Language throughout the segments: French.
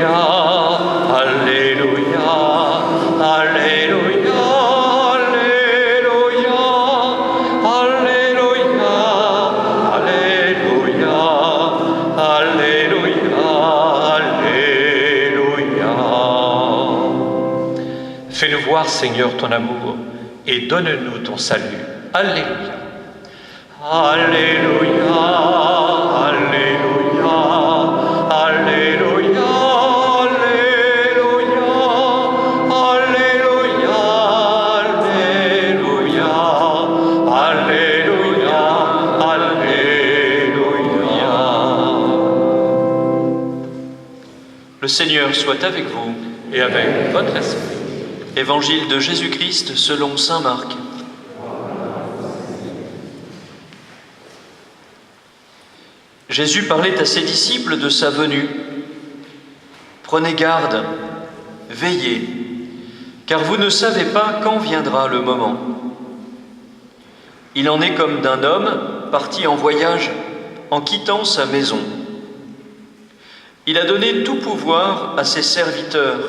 Alléluia, Alléluia, Alléluia, Alléluia, Alléluia, Alléluia, Alléluia, Alléluia. Fais-nous voir, Seigneur, ton amour et donne-nous ton salut. Alléluia. Alléluia, Alléluia, Alléluia, Alléluia, Alléluia, Alléluia, Alléluia, Alléluia. Le Seigneur soit avec vous et avec votre esprit. Évangile de Jésus-Christ selon saint Marc. Jésus parlait à ses disciples de sa venue. Prenez garde, veillez, car vous ne savez pas quand viendra le moment. Il en est comme d'un homme parti en voyage en quittant sa maison. Il a donné tout pouvoir à ses serviteurs,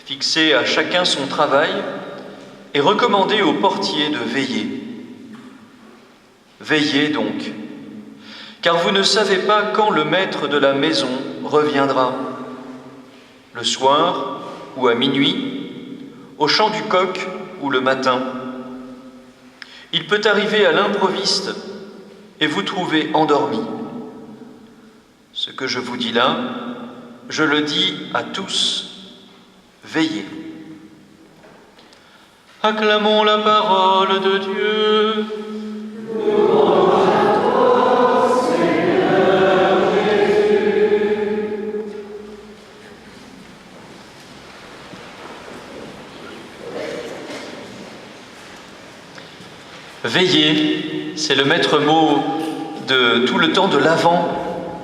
fixé à chacun son travail et recommandé aux portiers de veiller. Veillez donc, car vous ne savez pas quand le maître de la maison reviendra, le soir ou à minuit, au chant du coq ou le matin. Il peut arriver à l'improviste et vous trouver endormi. Ce que je vous dis là, je le dis à tous, veillez. Acclamons la parole de Dieu. Veillez, c'est le maître mot de tout le temps de l'Avent.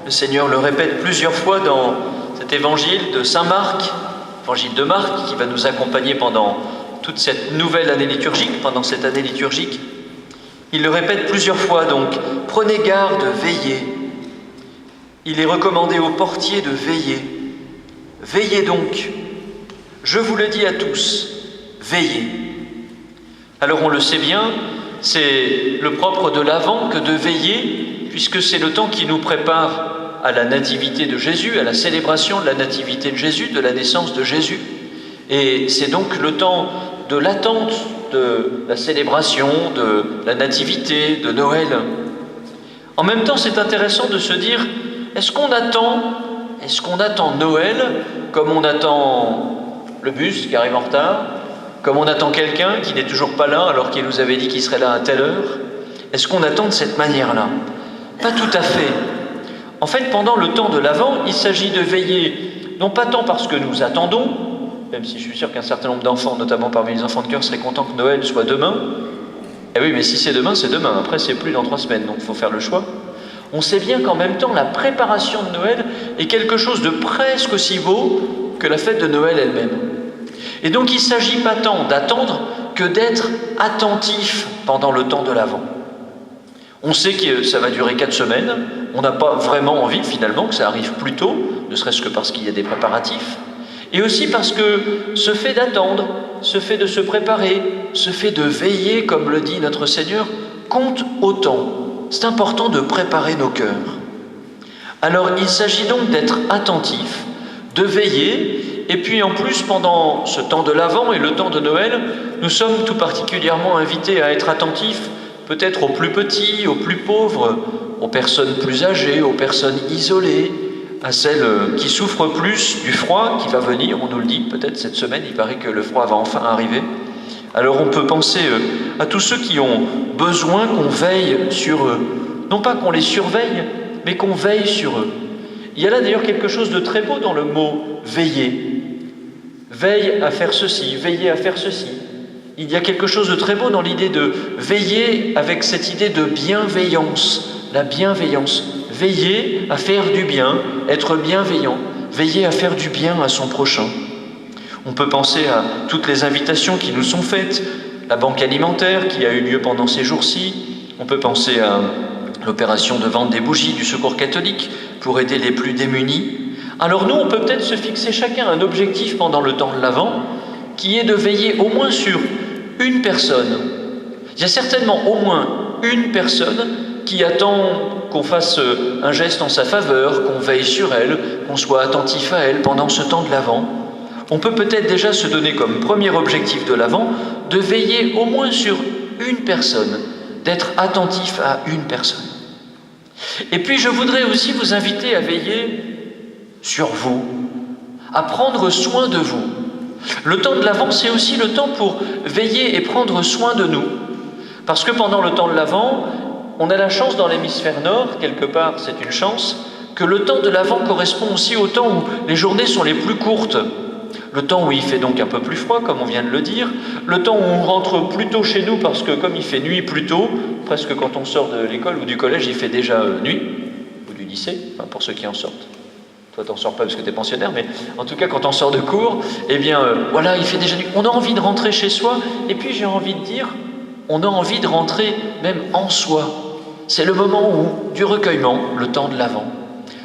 Le Seigneur le répète plusieurs fois dans cet évangile de saint Marc, évangile de Marc, qui va nous accompagner pendant toute cette nouvelle année liturgique, pendant cette année liturgique. Il le répète plusieurs fois, donc, prenez garde, veillez. Il est recommandé aux portiers de veiller. Veillez donc, je vous le dis à tous, veillez. Alors on le sait bien, c'est le propre de l'Avent que de veiller, puisque c'est le temps qui nous prépare à la nativité de Jésus, à la célébration de la nativité de Jésus, de la naissance de Jésus. Et c'est donc le temps de l'attente de la célébration, de la nativité, de Noël. En même temps, c'est intéressant de se dire, est-ce qu'on attend Noël comme on attend le bus qui arrive en retard, comme on attend quelqu'un qui n'est toujours pas là alors qu'il nous avait dit qu'il serait là à telle heure? Est-ce qu'on attend de cette manière-là? Pas tout à fait. En fait, pendant le temps de l'Avent, il s'agit de veiller, non pas tant parce que nous attendons, même si je suis sûr qu'un certain nombre d'enfants, notamment parmi les enfants de cœur, seraient contents que Noël soit demain. Eh oui, mais si c'est demain, c'est demain. Après, c'est plus dans 3 semaines, donc il faut faire le choix. On sait bien qu'en même temps, la préparation de Noël est quelque chose de presque aussi beau que la fête de Noël elle-même. Et donc, il ne s'agit pas tant d'attendre que d'être attentif pendant le temps de l'Avent. On sait que ça va durer 4 semaines. On n'a pas vraiment envie, finalement, que ça arrive plus tôt, ne serait-ce que parce qu'il y a des préparatifs. Et aussi parce que ce fait d'attendre, ce fait de se préparer, ce fait de veiller, comme le dit notre Seigneur, compte autant. C'est important de préparer nos cœurs. Alors, il s'agit donc d'être attentif, de veiller, et puis en plus, pendant ce temps de l'Avent et le temps de Noël, nous sommes tout particulièrement invités à être attentifs, peut-être aux plus petits, aux plus pauvres, aux personnes plus âgées, aux personnes isolées, à celles qui souffrent plus du froid qui va venir, on nous le dit, peut-être cette semaine, il paraît que le froid va enfin arriver. Alors on peut penser à tous ceux qui ont besoin qu'on veille sur eux, non pas qu'on les surveille, mais qu'on veille sur eux. Il y a là d'ailleurs quelque chose de très beau dans le mot « veiller ». Veille à faire ceci, veiller à faire ceci. Il y a quelque chose de très beau dans l'idée de veiller avec cette idée de bienveillance, la bienveillance. Veiller à faire du bien, être bienveillant, veiller à faire du bien à son prochain. On peut penser à toutes les invitations qui nous sont faites, la banque alimentaire qui a eu lieu pendant ces jours-ci, on peut penser à l'opération de vente des bougies du Secours catholique pour aider les plus démunis, Alors nous, on peut peut-être se fixer chacun un objectif pendant le temps de l'Avent, qui est de veiller au moins sur une personne. Il y a certainement au moins une personne qui attend qu'on fasse un geste en sa faveur, qu'on veille sur elle, qu'on soit attentif à elle pendant ce temps de l'Avent. On peut peut-être déjà se donner comme premier objectif de l'Avent de veiller au moins sur une personne, d'être attentif à une personne. Et puis je voudrais aussi vous inviter à veiller sur vous, à prendre soin de vous. Le temps de l'Avent, c'est aussi le temps pour veiller et prendre soin de nous. Parce que pendant le temps de l'Avent, on a la chance dans l'hémisphère nord, quelque part c'est une chance, que le temps de l'Avent correspond aussi au temps où les journées sont les plus courtes. Le temps où il fait donc un peu plus froid, comme on vient de le dire, le temps où on rentre plus tôt chez nous parce que comme il fait nuit plus tôt, presque quand on sort de l'école ou du collège, il fait déjà nuit, ou du lycée, enfin, pour ceux qui en sortent. Toi, t'en sors pas parce que t'es pensionnaire, mais en tout cas, quand on sort de cours, eh bien, voilà, il fait déjà nuit. On a envie de rentrer chez soi, et puis j'ai envie de dire, on a envie de rentrer même en soi. C'est le moment où, du recueillement, le temps de l'Avent.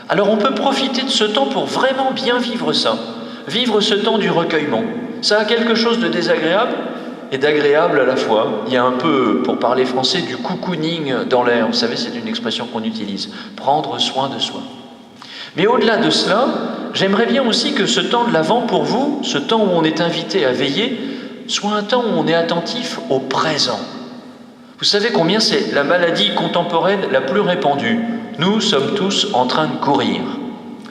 Alors on peut profiter de ce temps pour vraiment bien vivre ça. Vivre ce temps du recueillement, ça a quelque chose de désagréable et d'agréable à la fois. Il y a un peu, pour parler français, du cocooning dans l'air. Vous savez, c'est une expression qu'on utilise. Prendre soin de soi. Mais au-delà de cela, j'aimerais bien aussi que ce temps de l'Avent pour vous, ce temps où on est invité à veiller, soit un temps où on est attentif au présent. Vous savez combien c'est la maladie contemporaine la plus répandue. Nous sommes tous en train de courir.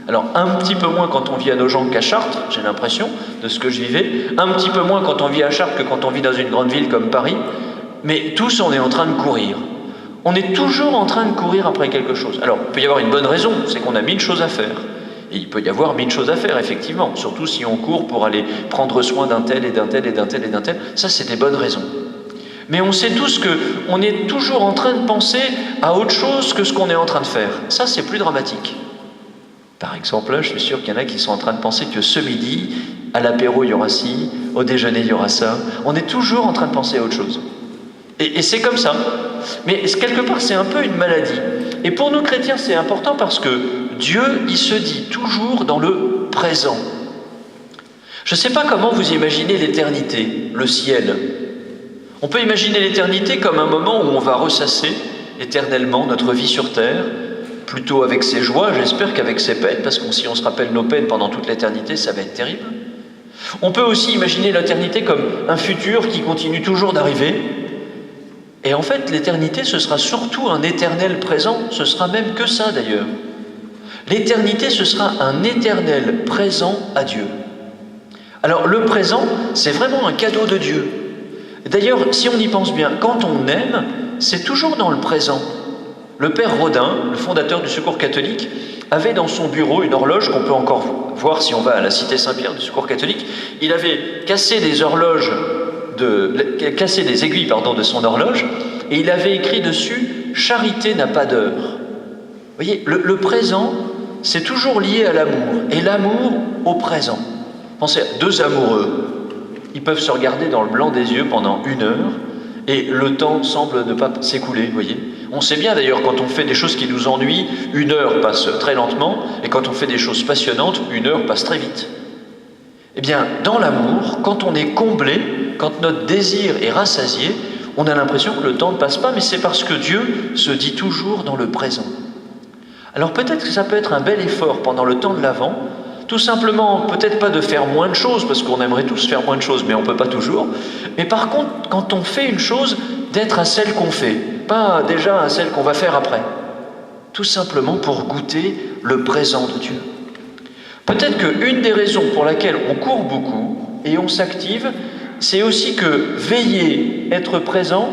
Alors, un petit peu moins quand on vit à Nogent qu'à Chartres, j'ai l'impression, de ce que je vivais. Un petit peu moins quand on vit à Chartres que quand on vit dans une grande ville comme Paris. Mais tous, on est en train de courir. On est toujours en train de courir après quelque chose. Alors, il peut y avoir une bonne raison, c'est qu'on a 1000 choses à faire. Et il peut y avoir 1000 choses à faire, effectivement. Surtout si on court pour aller prendre soin d'un tel et d'un tel et d'un tel et d'un tel. Ça, c'est des bonnes raisons. Mais on sait tous qu'on est toujours en train de penser à autre chose que ce qu'on est en train de faire. Ça, c'est plus dramatique. Par exemple, là, je suis sûr qu'il y en a qui sont en train de penser que ce midi, à l'apéro, il y aura ci, au déjeuner, il y aura ça. On est toujours en train de penser à autre chose. Et c'est comme ça. Mais quelque part, c'est un peu une maladie. Et pour nous chrétiens, c'est important parce que Dieu, il se dit toujours dans le présent. Je ne sais pas comment vous imaginez l'éternité, le ciel. On peut imaginer l'éternité comme un moment où on va ressasser éternellement notre vie sur terre, plutôt avec ses joies, j'espère qu'avec ses peines, parce que si on se rappelle nos peines pendant toute l'éternité, ça va être terrible. On peut aussi imaginer l'éternité comme un futur qui continue toujours d'arriver. Et en fait, l'éternité, ce sera surtout un éternel présent, ce sera même que ça d'ailleurs. L'éternité, ce sera un éternel présent à Dieu. Alors le présent, c'est vraiment un cadeau de Dieu. D'ailleurs, si on y pense bien, quand on aime, c'est toujours dans le présent. Le père Rodin, le fondateur du Secours catholique, avait dans son bureau une horloge qu'on peut encore voir si on va à la cité Saint-Pierre du Secours catholique. Il avait cassé des aiguilles de son horloge et il avait écrit dessus « Charité n'a pas d'heure ». Vous voyez, le présent, c'est toujours lié à l'amour et l'amour au présent. Pensez à deux amoureux. Ils peuvent se regarder dans le blanc des yeux pendant 1 heure et le temps semble ne pas s'écouler, vous voyez. On sait bien d'ailleurs quand on fait des choses qui nous ennuient, 1 heure passe très lentement et quand on fait des choses passionnantes, 1 heure passe très vite. Eh bien, dans l'amour, quand on est comblé, quand notre désir est rassasié, on a l'impression que le temps ne passe pas, mais c'est parce que Dieu se dit toujours dans le présent. Alors peut-être que ça peut être un bel effort pendant le temps de l'Avent, tout simplement, peut-être pas de faire moins de choses, parce qu'on aimerait tous faire moins de choses, mais on ne peut pas toujours. Mais par contre, quand on fait une chose, d'être à celle qu'on fait, pas déjà à celle qu'on va faire après. Tout simplement pour goûter le présent de Dieu. Peut-être qu'une des raisons pour laquelle on court beaucoup et on s'active, c'est aussi que veiller, être présent,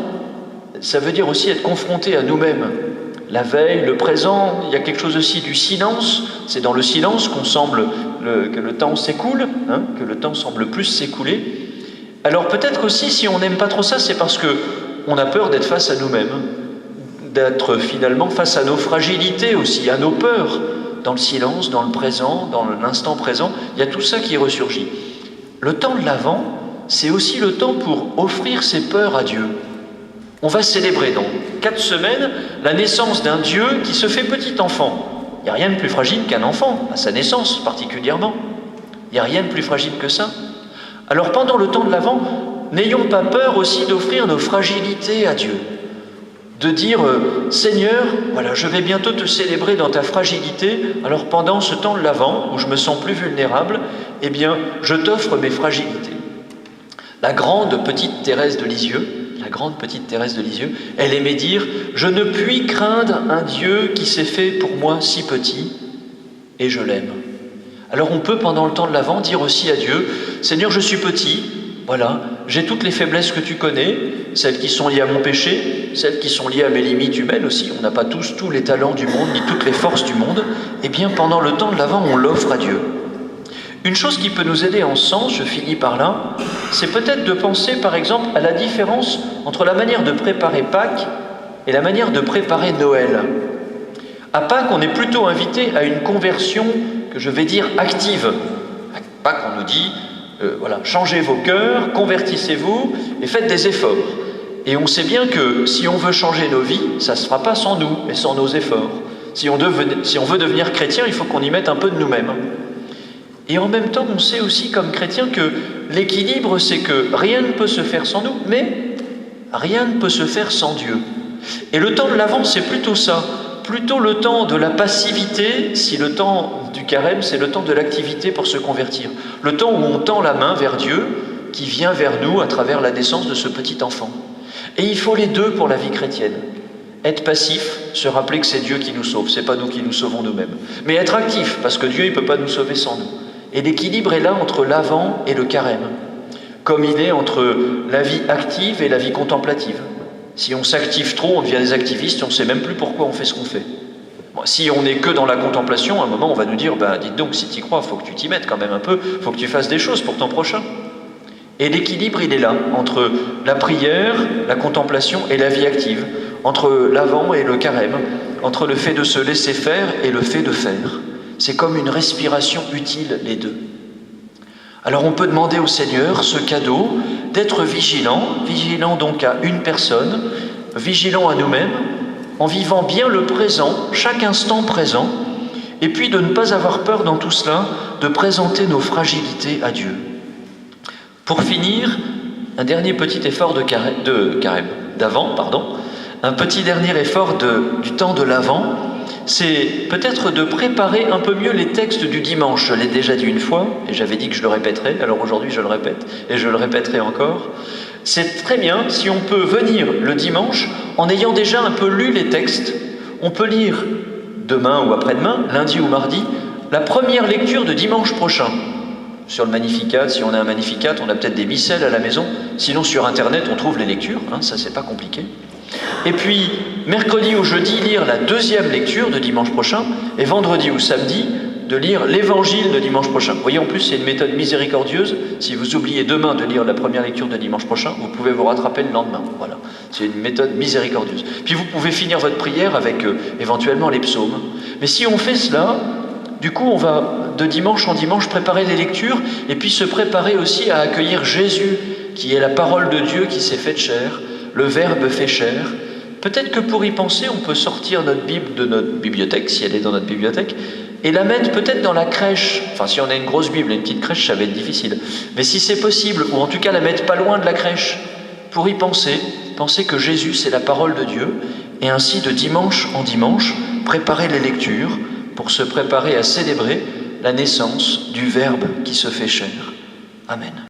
ça veut dire aussi être confronté à nous-mêmes. La veille, le présent, il y a quelque chose aussi du silence. C'est dans le silence qu'on semble que le temps s'écoule, que le temps semble plus s'écouler. Alors peut-être aussi, si on n'aime pas trop ça, c'est parce qu'on a peur d'être face à nous-mêmes, d'être finalement face à nos fragilités aussi, à nos peurs. Dans le silence, dans le présent, dans l'instant présent, il y a tout ça qui ressurgit. Le temps de l'Avent, c'est aussi le temps pour offrir ses peurs à Dieu. On va célébrer dans 4 semaines la naissance d'un Dieu qui se fait petit enfant. Il n'y a rien de plus fragile qu'un enfant, à sa naissance particulièrement. Il n'y a rien de plus fragile que ça. Alors pendant le temps de l'Avent, n'ayons pas peur aussi d'offrir nos fragilités à Dieu. De dire Seigneur, voilà, je vais bientôt te célébrer dans ta fragilité, alors pendant ce temps de l'Avent, où je me sens plus vulnérable, eh bien, je t'offre mes fragilités. La grande petite Thérèse de Lisieux, elle aimait dire « Je ne puis craindre un Dieu qui s'est fait pour moi si petit, et je l'aime. » Alors on peut, pendant le temps de l'Avent, dire aussi à Dieu « Seigneur, je suis petit, voilà, j'ai toutes les faiblesses que tu connais, celles qui sont liées à mon péché, celles qui sont liées à mes limites humaines aussi, on n'a pas tous les talents du monde, ni toutes les forces du monde. Eh bien, pendant le temps de l'Avent, on l'offre à Dieu. » Une chose qui peut nous aider en sens, je finis par là, c'est peut-être de penser par exemple à la différence entre la manière de préparer Pâques et la manière de préparer Noël. À Pâques, on est plutôt invité à une conversion que je vais dire active. À Pâques, on nous dit, voilà, changez vos cœurs, convertissez-vous et faites des efforts. Et on sait bien que si on veut changer nos vies, ça ne se fera pas sans nous, mais sans nos efforts. Si on veut devenir chrétien, il faut qu'on y mette un peu de nous-mêmes. Et en même temps, on sait aussi comme chrétien que l'équilibre, c'est que rien ne peut se faire sans nous, mais rien ne peut se faire sans Dieu. Et le temps de l'Avent, c'est plutôt ça, plutôt le temps de la passivité, si le temps du carême, c'est le temps de l'activité pour se convertir. Le temps où on tend la main vers Dieu, qui vient vers nous à travers la naissance de ce petit enfant. Et il faut les deux pour la vie chrétienne. Être passif, se rappeler que c'est Dieu qui nous sauve, c'est pas nous qui nous sauvons nous-mêmes. Mais être actif, parce que Dieu, il ne peut pas nous sauver sans nous. Et l'équilibre est là entre l'Avent et le carême, comme il est entre la vie active et la vie contemplative. Si on s'active trop, on devient des activistes, on ne sait même plus pourquoi on fait ce qu'on fait. Bon, si on n'est que dans la contemplation, à un moment on va nous dire, dites donc, si tu y crois, il faut que tu t'y mettes quand même un peu, il faut que tu fasses des choses pour ton prochain. Et l'équilibre, il est là, entre la prière, la contemplation et la vie active, entre l'Avent et le carême, entre le fait de se laisser faire et le fait de faire. C'est comme une respiration utile, les deux. Alors on peut demander au Seigneur ce cadeau d'être vigilant donc à une personne, vigilant à nous-mêmes, en vivant bien le présent, chaque instant présent, et puis de ne pas avoir peur dans tout cela, de présenter nos fragilités à Dieu. Pour finir, un dernier petit effort un petit dernier effort du temps de l'Avent, c'est peut-être de préparer un peu mieux les textes du dimanche. Je l'ai déjà dit une fois, et j'avais dit que je le répéterais, alors aujourd'hui je le répète, et je le répéterai encore. C'est très bien si on peut venir le dimanche en ayant déjà un peu lu les textes. On peut lire demain ou après-demain, lundi ou mardi, la première lecture de dimanche prochain. Sur le Magnificat, si on a un Magnificat, on a peut-être des missels à la maison. Sinon, sur Internet, on trouve les lectures, ça c'est pas compliqué. Et puis, mercredi ou jeudi, lire la deuxième lecture de dimanche prochain, et vendredi ou samedi, de lire l'évangile de dimanche prochain. Vous voyez, en plus, c'est une méthode miséricordieuse. Si vous oubliez demain de lire la première lecture de dimanche prochain, vous pouvez vous rattraper le lendemain. Voilà, c'est une méthode miséricordieuse. Puis vous pouvez finir votre prière avec éventuellement les psaumes. Mais si on fait cela, du coup, on va de dimanche en dimanche préparer les lectures, et puis se préparer aussi à accueillir Jésus, qui est la parole de Dieu qui s'est faite chair, le Verbe fait chair. Peut-être que pour y penser, on peut sortir notre Bible de notre bibliothèque, si elle est dans notre bibliothèque, et la mettre peut-être dans la crèche. Enfin, si on a une grosse Bible et une petite crèche, ça va être difficile. Mais si c'est possible, ou en tout cas la mettre pas loin de la crèche, pour y penser que Jésus, c'est la parole de Dieu, et ainsi de dimanche en dimanche, préparer les lectures pour se préparer à célébrer la naissance du Verbe qui se fait chair. Amen.